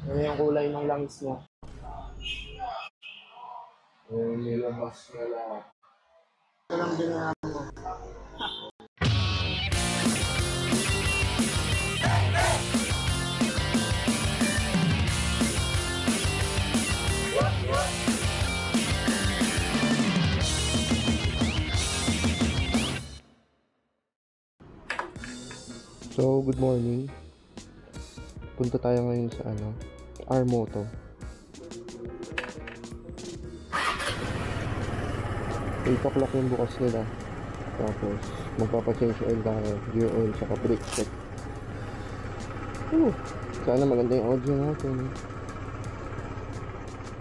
Ano yung kulay ng langis niya? Nilabas na lahat. Ito lang ginawa mo. So, good morning. Punta tayo ngayon sa Armoto. 8 o'clock yung bukas nila. Tapos, magpapa-change oil tayo. Gear oil, saka brake check. Sana maganda yung audio natin.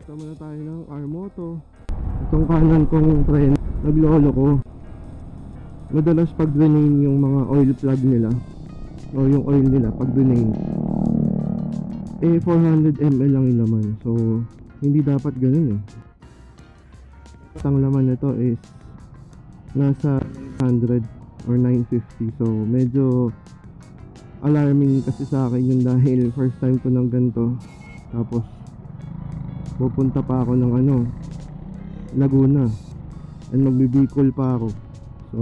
Tama na tayo ng Armoto. Itong kanan kong friend, naglolo ko. Madalas pag drain yung mga oil plug nila o yung oil nila pag drain, 400 ml lang yung laman. So, hindi dapat ganun eh. Ang laman nito is nasa 900 or 950. So, medyo alarming kasi sa akin yun dahil first time ko ng ganito. Tapos, pupunta pa ako ng Laguna. And magbibicol pa ako. So,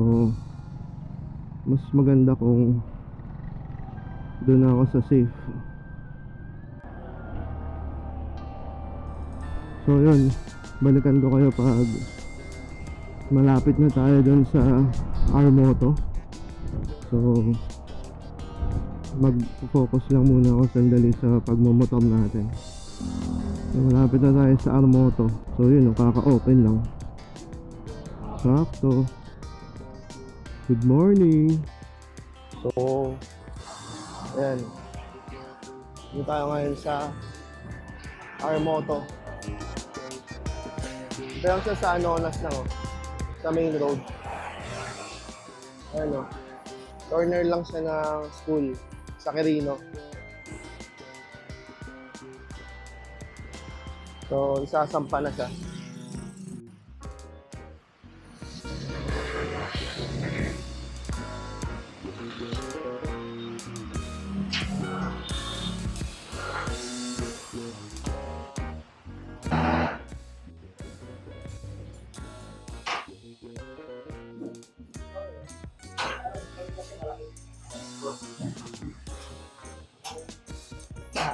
mas maganda kung doon ako sa safe. So yun, balikan ko kayo pag malapit na tayo doon sa Armoto. So mag-focus lang muna ako sandali sa pagmamotor natin. So malapit na tayo sa Armoto. So yun, kaka-open lang. Sakto. Good morning. So ayan, dito tayo ngayon sa Armoto. Ito lang siya sa Anonas lang sa main road. Ayan corner lang siya ng school sa Quirino. So isasampa na siya.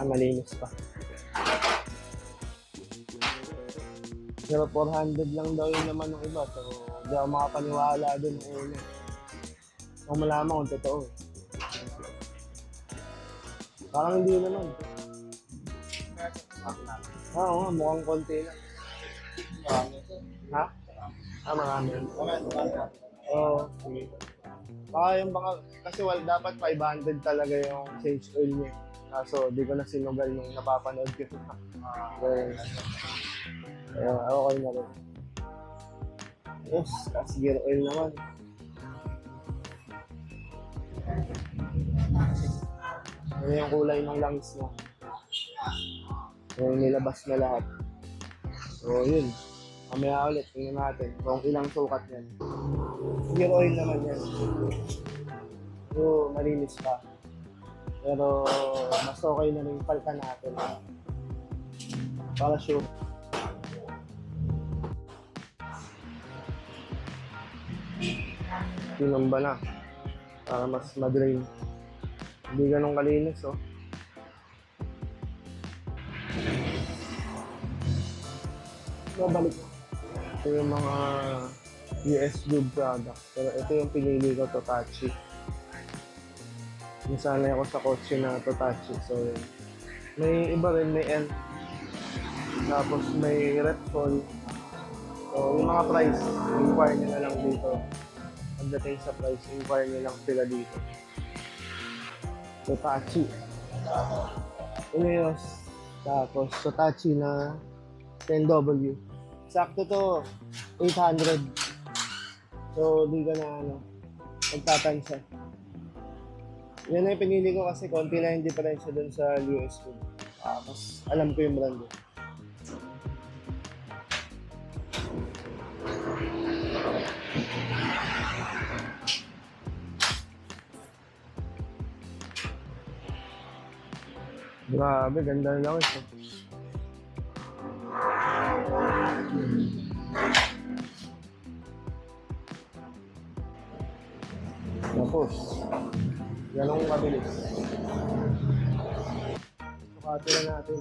Malinis pa. Pero 400 lang daw yung naman ng iba. So, hindi ako makapaniwala dun ng una. Kung malaman kung totoo. Parang hindi naman. Oo nga, mukhang konti lang. Ha? Marami. Oo, sige. Kasi dapat 500 talaga yung change oil niya. So, di ko na sinugal nung napapanood ko. Okay na rin. Yes, kasi gear oil naman. Ano yung kulay ng langis niya? Nilabas na lahat. So, yun. Mamaya ulit, tingnan natin kung ilang sukat yan. Gear oil naman yan. So, malinis pa. Pero mas okay na rin palitan natin para sure. Tinamba na para mas madrain. Hindi ganun kalinis Balik. Ito yung mga US Lube product. Pero ito yung pinili ko, Totachi. Nasanay ako sa kotse na Totachi. So, may iba rin, may N. Tapos may Repsol. So, yung mga price, inquire nyo na lang dito. Pagdating sa price, inquire nyo lang sila dito. Totachi. Umayos. Tapos, Totachi na 10W. Sakto to, 800. So, di ka na magtatansya. Yan na yung pinili ko kasi konti na yung diferensya dun sa US Food. Mas alam ko yung brand. Grabe, ganda lang ito. Tapos, ganun kabilis. Sukati na natin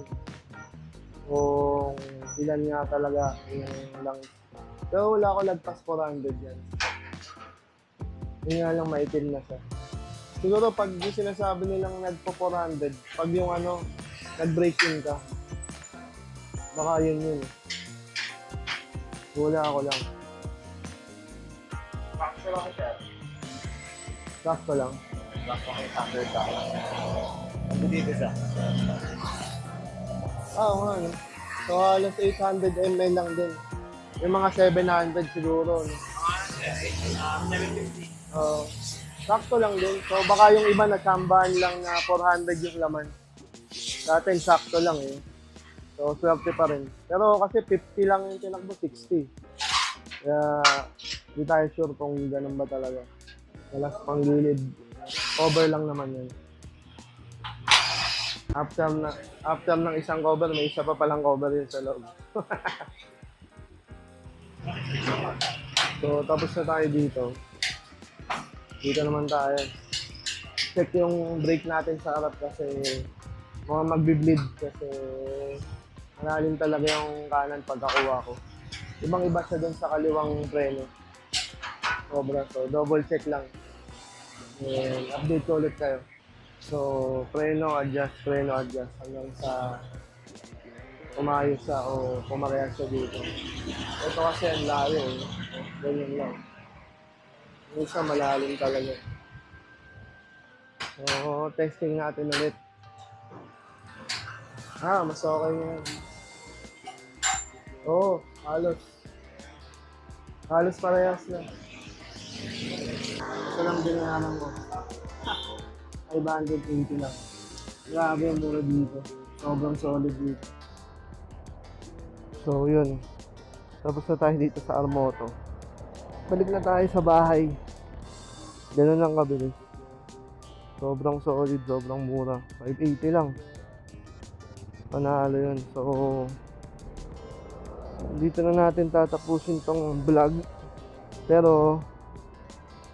kung ilan nga talaga yung lang. So, wala ko lagpas 400 yan. Yun nga lang maitim na siya. Siguro pag yung sinasabi nilang nagpo 400, pag yung ano, nag-break in ka, baka yun. Wala ako lang. Sakto lang siya. Sakto lang. Sakto kay standard ka. Ano dito siya? Oo nga, no? So, halos 800 ml lang din. Yung mga 700 siguro, no? 750. Sakto lang din. So, baka yung iba nasambahan lang na 400 yung laman. Sa atin, sakto lang eh. So, swerte pa rin. Pero kasi 50 lang yung tinakbo, 60. Kaya, di tayo sure kung ganun ba talaga. Walas pang gilid. Cover lang naman yun. After ng isang cover, may isa pa palang cover yun sa loob. So, tapos na tayo dito. Dito naman tayo. Check yung brake natin sa harap kasi mga magbi-bleed kasi malalim talaga yung kanan pagkakuha ko. Ibang iba siya dun sa kaliwang preno. Sobra. So, double check lang. And update ko ulit kayo. So, preno, adjust hanggang sa umayos siya o pumareha siya dito. Ito kasi ang layo eh. Ganyan lang. Yung isa malalim talaga. So, testing natin ulit. Mas okay yan. Oo, halos. Halos parehas na. Ito lang binayaran ko. 580 lang. Grabe yung mura dito. Sobrang solid dito. So, yun. Tapos na tayo dito sa Armoto. Balik na tayo sa bahay. Ganun lang kabilis. Sobrang solid, sobrang mura. 580 lang. Panalo yun. So, dito na natin tatapusin tong vlog. Pero,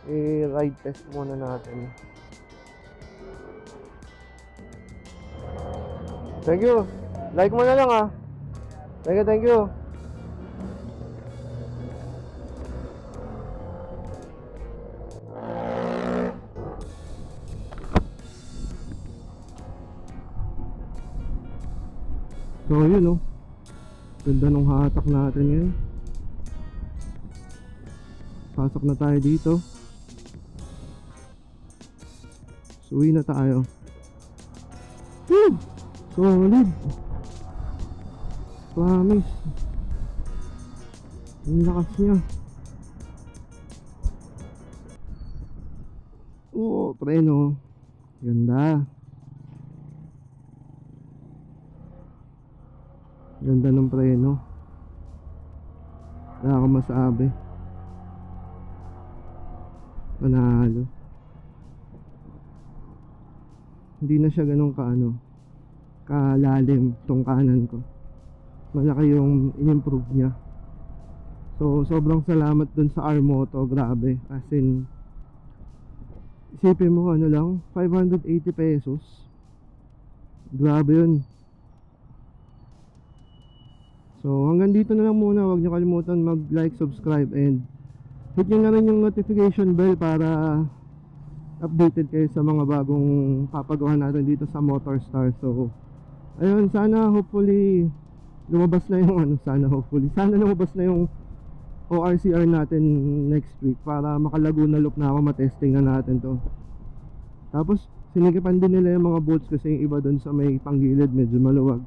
i-ride test muna natin. Thank you. Like mo na lang ah. Thank you. So yun oh. Ganda nung hatak natin ngayon. Pasok na tayo dito. So, uwi na tayo. Woo! Solid. Promise. Ang lakas niya. Oo, preno. Ganda. Ganda ng preno. Wala akong masabi. Panalo. Hindi na siya ganun kalalim tong kanan ko. Malaki yung in-improve niya. So sobrang salamat dun sa Armoto. Grabe. As in, isipin mo lang 580 pesos. Grabe yun. So hanggang dito na lang muna. Huwag niyo kalimutan mag-like, subscribe, and hit nyo na rin yung notification bell para updated kayo sa mga bagong papagawa natin dito sa Motorstar. So ayun, sana hopefully lumabas na yung sana lumabas na yung ORCR natin next week para maka-Laguna Loop na ako, matesting na natin to. Tapos sinikipan din nila yung mga bolts kasi yung iba dun sa may panggilid medyo maluwag.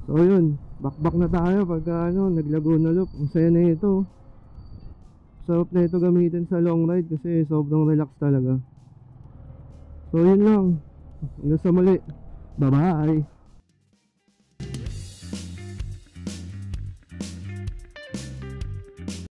So yun, back na tayo pag nag-Laguna Loop. Ang saya na ito. Sarap na ito gamitin sa long ride kasi sobrang relax talaga. So yun lang. Hanggang sa muli. Bye bye.